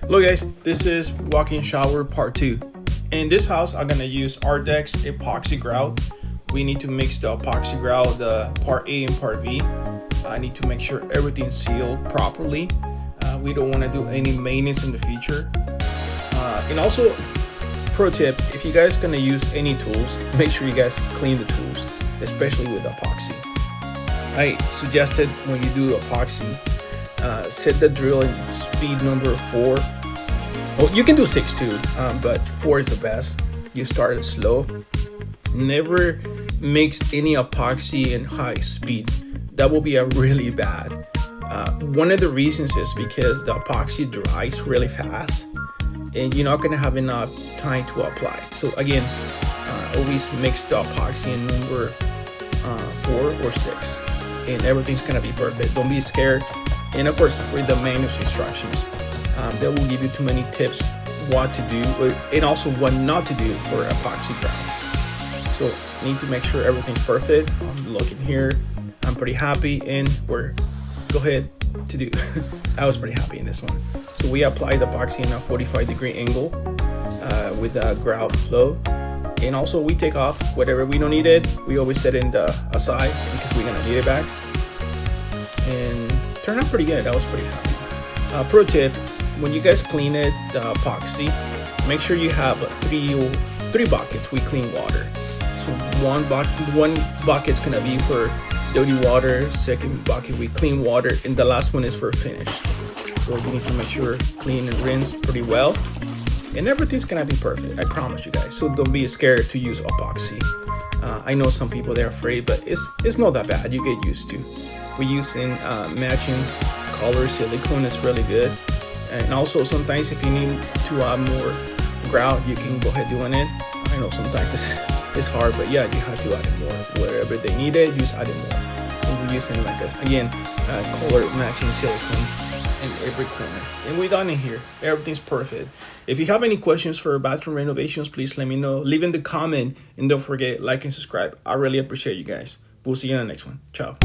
Hello guys, this is walk-in shower part 2. In this house, I'm gonna use Ardex Epoxy Grout. We need to mix the epoxy grout, the part A and part B. I need to make sure everything's sealed properly. We don't want to do any maintenance in the future. And also, pro tip, if you guys gonna use any tools, make sure you guys clean the tools, especially with epoxy. I suggested when you do epoxy, set the drill in speed number 4. Well, you can do 6 too, but 4 is the best. You start slow. Never mix any epoxy in high speed. That will be a really bad. One of the reasons is because the epoxy dries really fast and you're not gonna have enough time to apply. So again, always mix the epoxy in number 4 or 6 and everything's gonna be perfect. Don't be scared. And of course, read the manual instructions. That will give you too many tips what to do and also what not to do for epoxy grout. So need to make sure everything's perfect. I'm looking here. I'm pretty happy and we're go ahead to do. I was pretty happy in this one. So we applied the epoxy in a 45-degree angle with the grout flow. And also we take off whatever we don't need it. We always set it aside because we're gonna need it back. And turned out pretty good. I was pretty happy. Pro tip, when you guys clean it, the epoxy, make sure you have three buckets with clean water. So one bucket's gonna be for dirty water, second bucket with clean water, and the last one is for finish. So you need to make sure clean and rinse pretty well, and everything's gonna be perfect. I promise you guys. So don't be scared to use epoxy. I know some people they're afraid, but it's not that bad. You get used to. We're using matching color silicone is really good, and also sometimes if you need to add more grout, you can go ahead doing it. I know sometimes it's hard, but yeah, you have to add it more. Wherever they need it, just add it more. And we're using like color matching silicone in every corner. And we're done in here. Everything's perfect. If you have any questions for bathroom renovations, please let me know. Leave in the comment and don't forget like and subscribe. I really appreciate you guys. We'll see you in the next one. Ciao.